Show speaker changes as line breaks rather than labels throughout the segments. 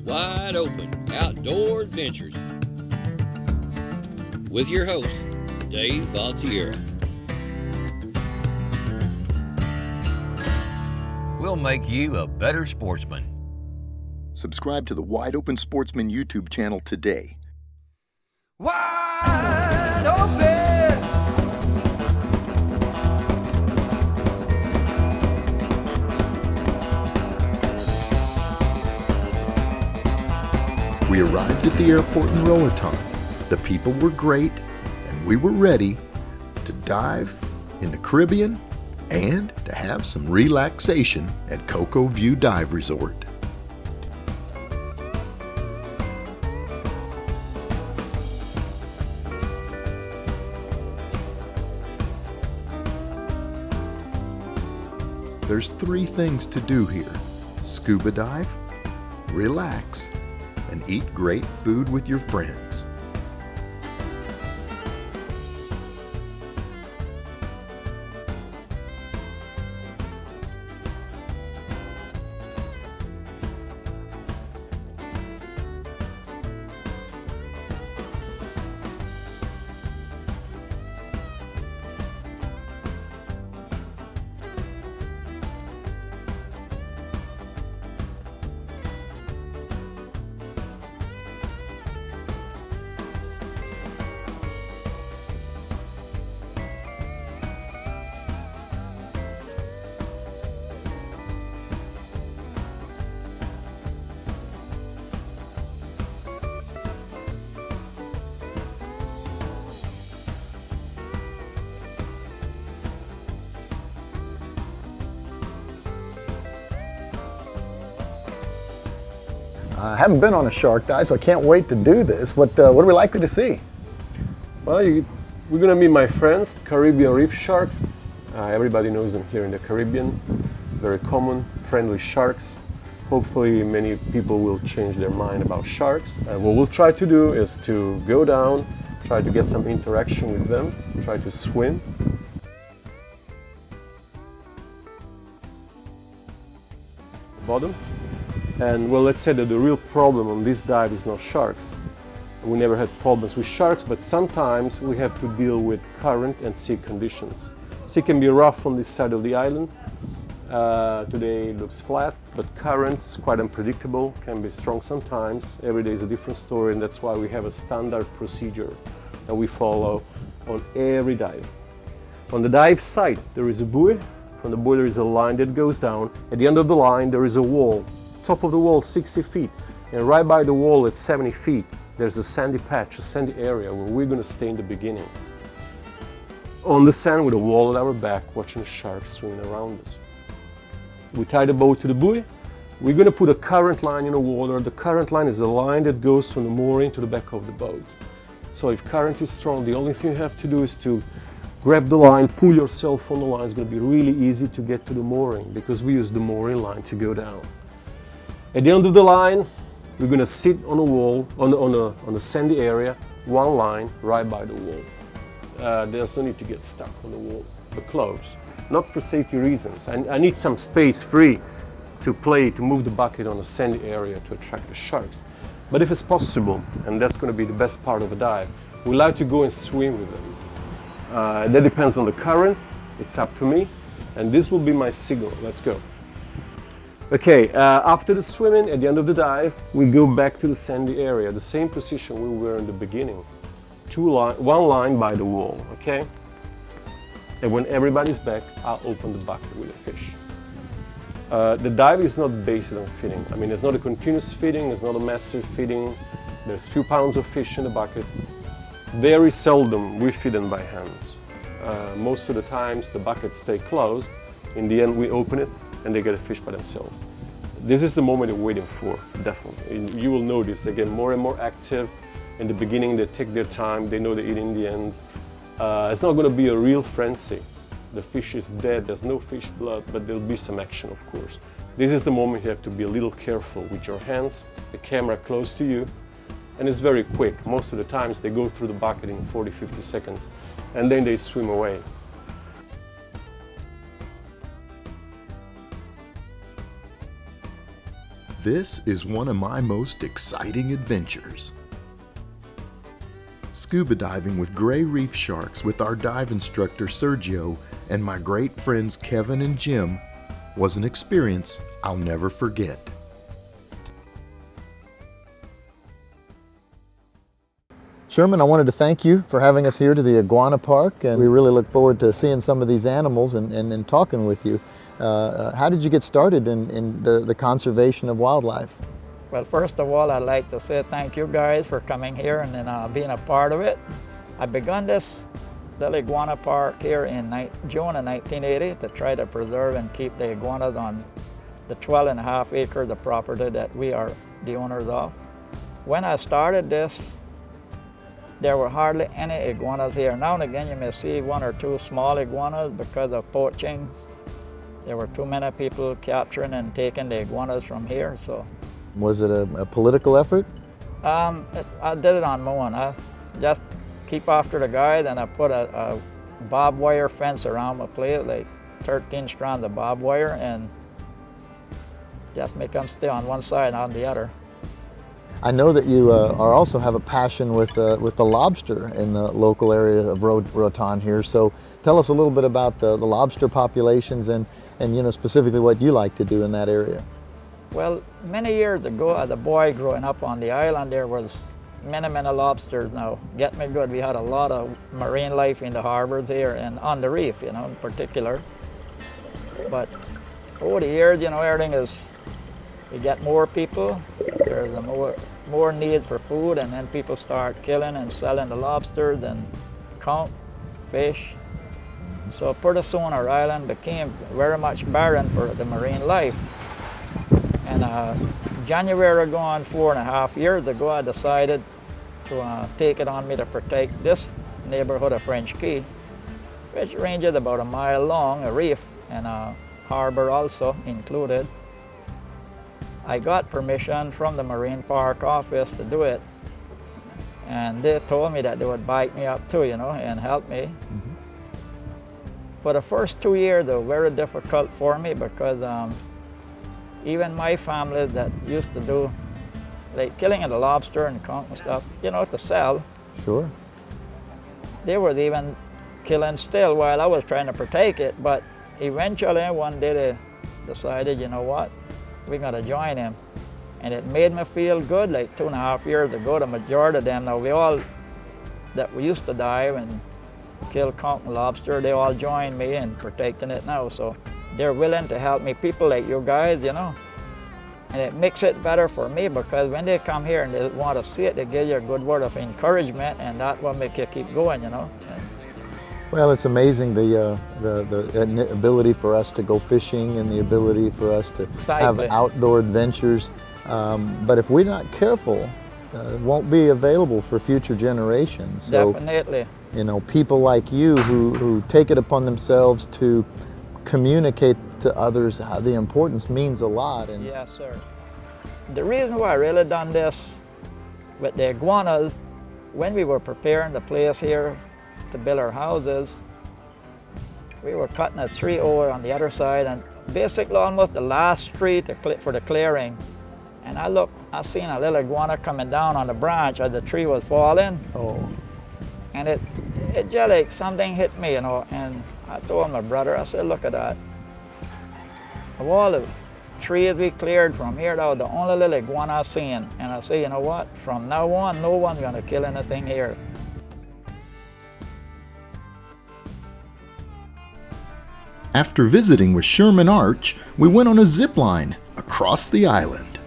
wide open outdoor adventures with your host, Dave Valtiera. We'll make you a better sportsman.
Subscribe to the Wide Open Sportsman YouTube channel today.
Wide open!
We arrived at the airport in Roatan. The people were great, and we were ready to dive in the Caribbean and to have some relaxation at Cocoa View Dive Resort. There's 3 things to do here: scuba dive, relax, and eat great food with your friends.
I haven't been on a shark dive, so I can't wait to do this. What are we likely to see?
Well, we're going to meet my friends, Caribbean reef sharks. Everybody knows them here in the Caribbean. Very common, friendly sharks. Hopefully many people will change their mind about sharks. What we'll try to do is to go down, try to get some interaction with them, try to swim. Bottom. And well, let's say that the real problem on this dive is not sharks. We never had problems with sharks, but sometimes we have to deal with current and sea conditions. Sea can be rough on this side of the island. Today it looks flat, but current is quite unpredictable, can be strong sometimes. Every day is a different story, and that's why we have a standard procedure that we follow on every dive. On the dive site, there is a buoy. From the buoy there is a line that goes down. At the end of the line there is a wall. Top of the wall 60 feet, and right by the wall at 70 feet there's a sandy patch, a sandy area where we're going to stay in the beginning. On the sand with a wall at our back, watching the sharks swimming around us. We tie the boat to the buoy. We're going to put a current line in the water. The current line is a line that goes from the mooring to the back of the boat. So if current is strong, the only thing you have to do is to grab the line, pull yourself on the line. It's going to be really easy to get to the mooring because we use the mooring line to go down. At the end of the line, we're going to sit on a wall, on a sandy area, one line right by the wall. There's no need to get stuck on the wall, but close. Not for safety reasons. I need some space free to play, to move the bucket on a sandy area to attract the sharks. But if it's possible, and that's going to be the best part of a dive, we like to go and swim with them. That depends on the current. It's up to me. And this will be my signal. Let's go. Okay, after the swimming, at the end of the dive, we go back to the sandy area, the same position we were in the beginning. One line by the wall, okay? And when everybody's back, I'll open the bucket with a fish. The dive is not based on feeding. I mean, it's not a continuous feeding, it's not a massive feeding. There's a few pounds of fish in the bucket. Very seldom we feed them by hands. Most of the times the buckets stay closed. In the end, we open it and they get a fish by themselves. This is the moment you're waiting for, definitely. You will notice they get more and more active. In the beginning, they take their time, they know they eat in the end. It's not going to be a real frenzy. The fish is dead, there's no fish blood, but there'll be some action, of course. This is the moment you have to be a little careful with your hands, the camera close to you, and it's very quick. Most of the times they go through the bucket in 40-50 seconds, and then they swim away.
This is one of my most exciting adventures. Scuba diving with gray reef sharks with our dive instructor Sergio and my great friends Kevin and Jim was an experience I'll never forget.
Sherman, I wanted to thank you for having us here to the Iguana Park, and we really look forward to seeing some of these animals and talking with you. How did you get started in the conservation of wildlife?
Well, first of all, I'd like to say thank you guys for coming here and being a part of it. I begun this little iguana park here in June of 1980 to try to preserve and keep the iguanas on the 12.5 acres of property that we are the owners of. When I started this, there were hardly any iguanas here. Now and again you may see one or two small iguanas because of poaching. There were too many people capturing and taking the iguanas from here. So,
was it a political effort?
I did it on my own. I just keep after the guys, and I put a barbed wire fence around my place, like 13 strands of barbed wire, and just make them stay on one side and on the other.
I know that you also have a passion with the lobster in the local area of Roatan here. So tell us a little bit about the lobster populations and specifically what you like to do in that area.
Well, many years ago, as a boy growing up on the island, there was many lobsters. Now, get me good, we had a lot of marine life in the harbors here and on the reef, in particular. But over the years, everything is, you get more people, there's a more need for food, and then people start killing and selling the lobsters and conch, fish. So pretty soon our island became very much barren for the marine life. And January gone 4.5 years ago, I decided to take it on me to protect this neighborhood of French Key, which ranges about 1 mile long, a reef and a harbor also included. I got permission from the Marine Park office to do it, and they told me that they would bike me up too, and help me. Mm-hmm. For the first 2 years, they were very difficult for me because even my family that used to do like killing of the lobster and conch and stuff, to sell.
Sure.
They were even killing still while I was trying to protect it, but eventually one day they decided, you know what, we're gonna join him. And it made me feel good. Like 2.5 years ago, the majority of them, now we used to dive and kill conch and lobster, they all joined me in protecting it now. So they're willing to help me, people like you guys, And it makes it better for me because when they come here and they want to see it, they give you a good word of encouragement, and that will make you keep going,
Well, it's amazing the ability for us to go fishing and the ability for us to have outdoor adventures. But if we're not careful, it won't be available for future generations. So,
definitely.
People like you who take it upon themselves to communicate to others how the importance means a lot. And
yes, sir. The reason why I really done this with the iguanas, when we were preparing the place here to build our houses, we were cutting a tree over on the other side, and basically almost the last tree for the clearing. And I seen a little iguana coming down on the branch as the tree was falling.
Oh.
And it just like something hit me, and I told my brother, I said, look at that. Of all the trees we cleared from here, that was the only little iguana I seen. And I said, you know what, from now on, no one's gonna kill anything here.
After visiting with Sherman Arch, we went on a zip line across the island.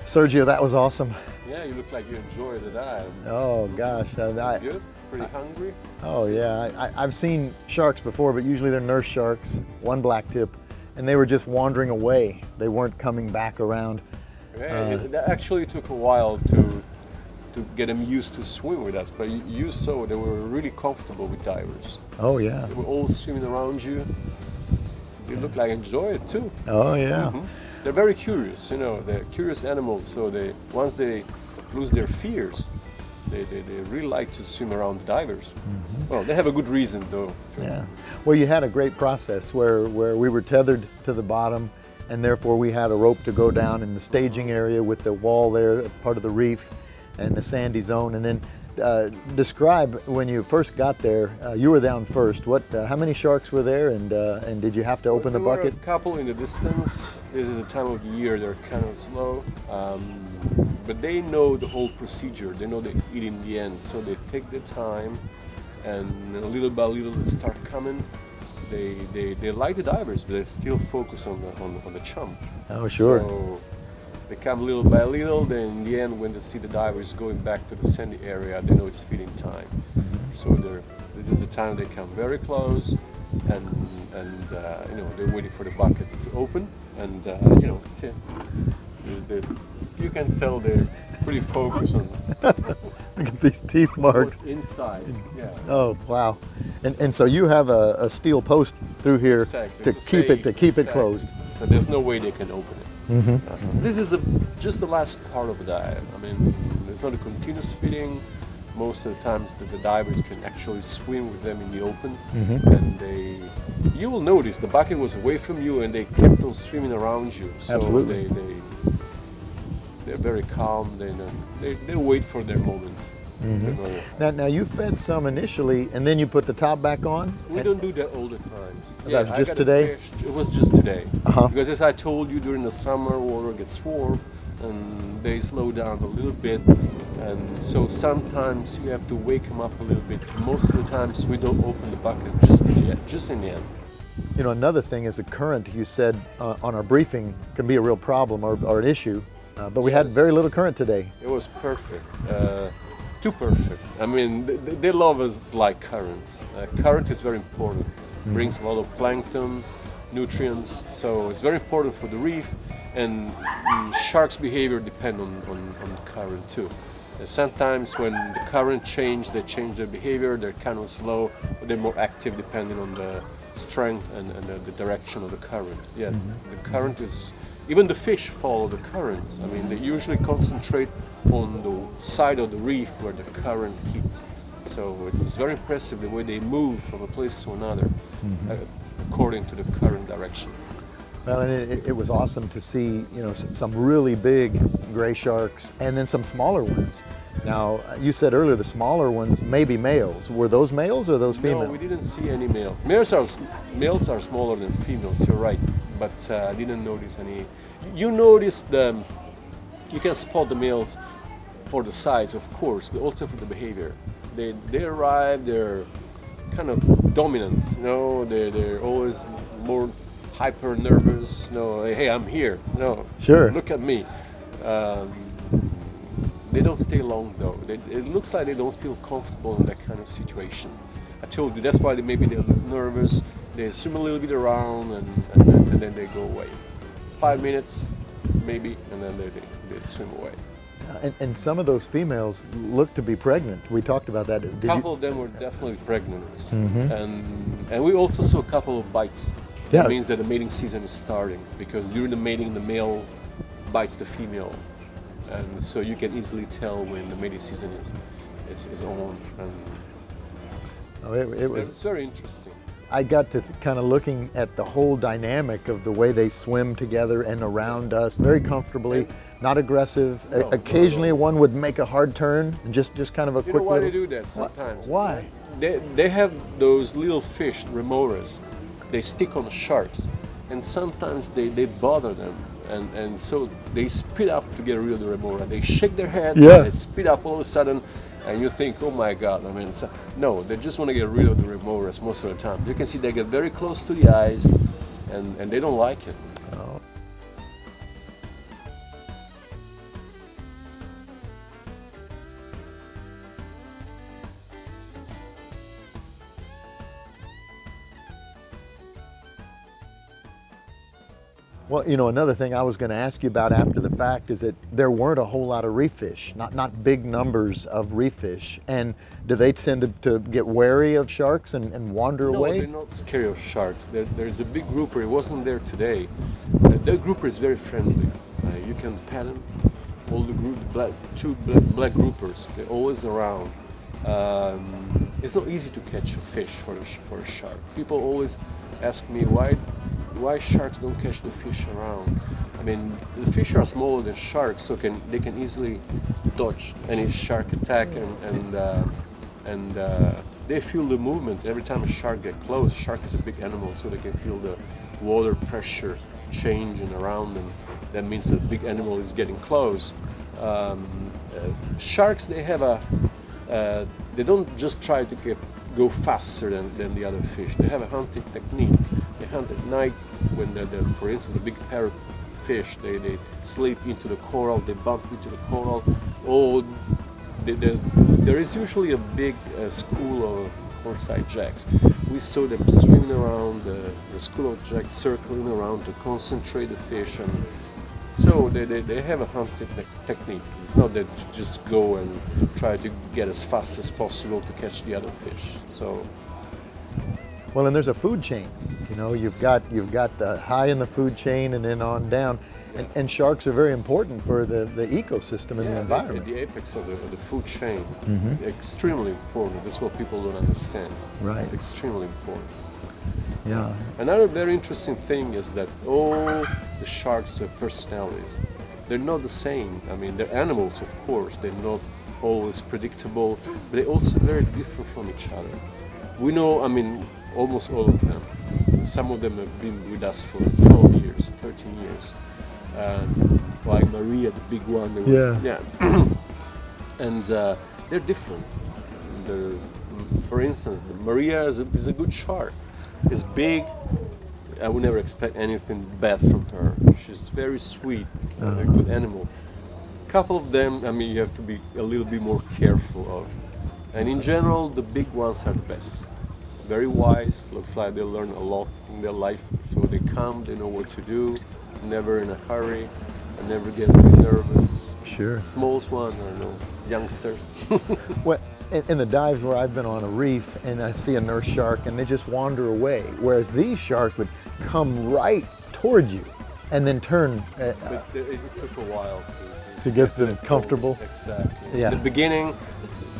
Sergio, that was awesome.
Yeah, you look like you enjoyed the dive.
Oh gosh.
Good? Pretty hungry?
Oh yeah, I've seen sharks before, but usually they're nurse sharks, one black tip, and they were just wandering away. They weren't coming back around.
Yeah, it actually took a while to get them used to swim with us, but you saw they were really comfortable with divers.
Oh yeah.
They were all swimming around you. They look like enjoy it too.
Oh yeah.
Mm-hmm. They're very curious, they're curious animals, so once they lose their fears, they really like to swim around the divers. Mm-hmm. Well, they have a good reason though.
Yeah. Well, you had a great process where we were tethered to the bottom and therefore we had a rope to go down in the staging area with the wall there, part of the reef, and the sandy zone. And then describe when you first got there. You were down first. How many sharks were there, and did you have to open the bucket?
There were a couple in the distance. This is a time of the year they're kind of slow, but they know the whole procedure. They know they eat in the end, so they take the time, and little by little they start coming. They like the divers, but they still focus on the chum.
Oh, sure.
So they come little by little. Then in the end, when they see the divers going back to the sandy area, they know it's feeding time. So this is the time they come very close, and they're waiting for the bucket to open, and see, you can tell they're pretty focused on.
Look at these teeth marks.
What's inside. Yeah.
Oh wow! And so you have a steel post through here
Exactly.
to keep it closed.
So there's no way they can open it. This is just the last part of the dive. I mean, there's not a continuous feeding. Most of the times the divers can actually swim with them in the open, and you will notice the bucket was away from you and they kept on swimming around you. So
Absolutely.
they're very calm. They wait for their moment.
Now you fed some initially, and then you put the top back on.
We don't do that all the times.
That was just today?
It was just today. Because as I told you, during the summer, water gets warm and they slow down a little bit. And so sometimes you have to wake them up a little bit. Most of the times we don't open the bucket just in the end.
You know, another thing is the current, you said on our briefing, can be a real problem or an issue. But we had very little current today.
It was perfect. Too perfect. I mean, they love us like currents. Current is very important. Brings a lot of plankton, nutrients, so it's very important for the reef. And sharks' behavior depend on the current too. Sometimes when the current they change their behavior. They're kind of slow, but they're more active depending on the strength and the direction of the current. Yeah, the current is. Even the fish follow the current. I mean, they usually concentrate on the side of the reef where the current hits. So it's very impressive the way they move from a place to another according to the current direction.
Well, and it was awesome to see, some really big gray sharks and then some smaller ones. Now, you said earlier the smaller ones may be males. Were those males or those females?
No, we didn't see any males. Males are smaller than females, you're right. But I didn't notice any. You notice you can spot the males for the size, of course, but also for the behavior. They arrive, they're kind of dominant, they're always more hyper nervous, hey, I'm here,
sure,
look at me. They don't stay long though. It looks like they don't feel comfortable in that kind of situation. I told you, that's why maybe they look nervous. They swim a little bit around and then they go away. 5 minutes, maybe, and then they swim away.
And some of those females look to be pregnant. We talked about that.
A couple of them were definitely pregnant. And we also saw a couple of bites.
Yeah.
That means that the mating season is starting, because during the mating, the male bites the female. And so you can easily tell when the mating season is on. And it's very interesting.
I got to kind of looking at the whole dynamic of the way they swim together and around us very comfortably, not aggressive. Occasionally one would make a hard turn, and just kind of a quick
You know why
little...
they do that sometimes?
Why?
They have those little fish, remoras. They stick on the sharks, and sometimes they bother them. And so they speed up to get rid of the remora. They shake their heads and they speed up all of a sudden. And you think, oh my God, I mean, no, they just want to get rid of the remoras most of the time. You can see they get very close to the eyes, and they don't like it.
Oh. Well, another thing I was going to ask you about after the fact is that there weren't a whole lot of reef fish, not big numbers of reef fish. And do they tend to get wary of sharks and wander away?
No, they're not scared of sharks. There's a big grouper. It wasn't there today. The grouper is very friendly. You can pet them. All the two black groupers, they're always around. It's not easy to catch a fish for a shark. People always ask me, why why sharks don't catch the fish around. I mean, the fish are smaller than sharks, so they can easily dodge any shark attack, and they feel the movement every time a shark gets close. Shark is a big animal, so they can feel the water pressure changing around them. That means that the big animal is getting close. Sharks, they have they don't just try to go faster than the other fish. They have a hunting technique. They hunt at night when, for instance, the big parrotfish, they sleep into the coral, they bump into the coral. There is usually a big school of horse-eyed jacks. We saw them swimming around the school of jacks, circling around to concentrate the fish, and so they have a hunting technique. It's not that you just go and try to get as fast as possible to catch the other fish. So,
well, and there's a food chain. You know, you've got the high in the food chain and then on down.
yeah.
And sharks are very important for the ecosystem and the environment.
The apex of the food chain, extremely important. That's what people don't understand.
Right.
Extremely important.
Yeah.
Another very interesting thing is that all the sharks have personalities. They're not the same. I mean, they're animals, of course. They're not always predictable, but they're also very different from each other. We know, I mean, almost all of them. Some of them have been with us for 12 years, 13 years. Like Maria, the big one. And they're different. For instance, the Maria is a good shark. It's big. I would never expect anything bad from her. She's very sweet, a good animal. A couple of them, I mean, you have to be a little bit more careful of. And in general, the big ones are the best. Very wise, looks like they learn a lot in their life. So they come, they know what to do, never in a hurry, and never get a bit nervous.
Sure.
Smallest one, I don't know, youngsters.
Well, in the dives where I've been on a reef and I see a nurse shark and they just wander away, whereas these sharks would come right toward you and then turn.
But it took a while
to get them comfortable.
Exactly.
Yeah.
In the beginning,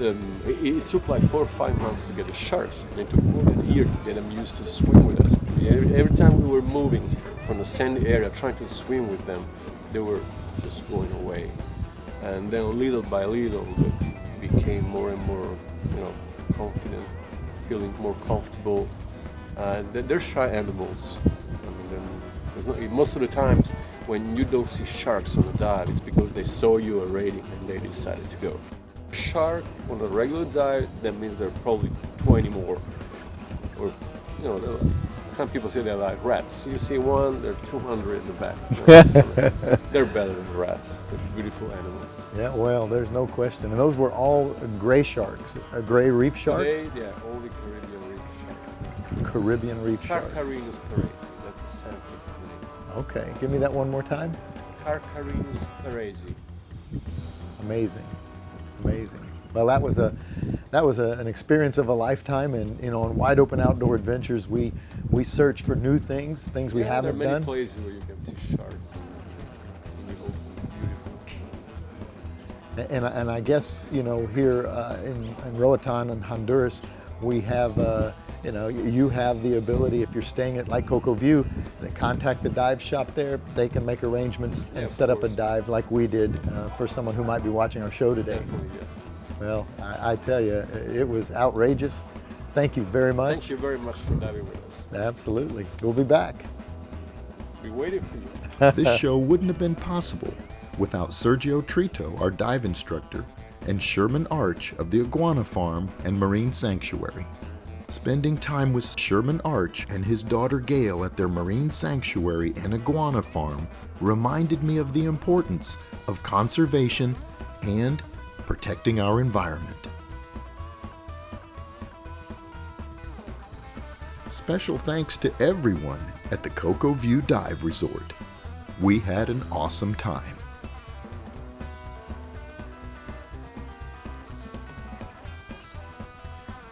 it took like 4 or 5 months to get the sharks. And it took more than a year to get them used to swim with us. Every time we were moving from the sandy area, trying to swim with them, they were just going away. And then little by little, they became more and more, confident, feeling more comfortable. They're shy animals. I mean, most of the times, when you don't see sharks on a dive, it's because they saw you already and they decided to go. Shark on a regular dive, that means there are probably 20 more. Or, some people say they're like rats. You see one, there are 200 in the back. They're better than rats. They're beautiful animals.
Yeah, well, there's no question. And those were all gray sharks, gray reef sharks?
Only Caribbean reef sharks.
Caribbean reef sharks.
Carcharinus perezi, that's the scientific name.
Okay, give me that one more time.
Carcharinus perezi.
Amazing, amazing. Well, that was an experience of a lifetime, and on Wide Open Outdoor Adventures, we search for new things we haven't done.
There are many places where you can see sharks in the open, beautiful.
And I guess here in Roatan and Honduras, we have you have the ability, if you're staying at like Cocoa View, to contact the dive shop there. They can make arrangements and set up a dive like we did for someone who might be watching our show today.
Definitely, yes.
Well, I tell you, it was outrageous. Thank you very much.
Thank you very much for diving with us.
Absolutely. We'll be back.
We waited for you.
This show wouldn't have been possible without Sergio Trito, our dive instructor, and Sherman Arch of the Iguana Farm and Marine Sanctuary. Spending time with Sherman Arch and his daughter Gail at their marine sanctuary and iguana farm reminded me of the importance of conservation and protecting our environment. Special thanks to everyone at the Cocoa View Dive Resort. We had an awesome time.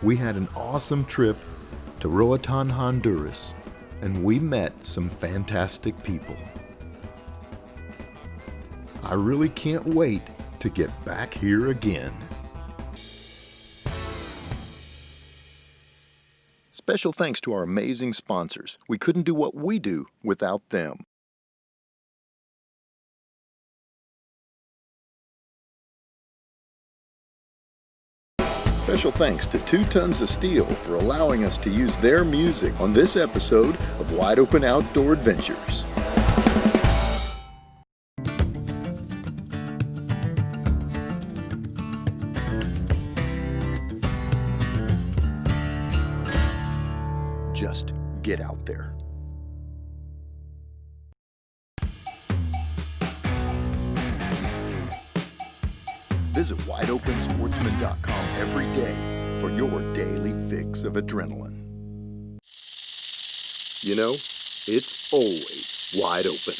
We had an awesome trip to Roatan, Honduras, and we met some fantastic people. I really can't wait to get back here again. Special thanks to our amazing sponsors. We couldn't do what we do without them. Special thanks to 2 Tons of Steel for allowing us to use their music on this episode of Wide Open Outdoor Adventures. Just get out there. Visit wideopensportsman.com every day for your daily fix of adrenaline. You know, it's always wide open.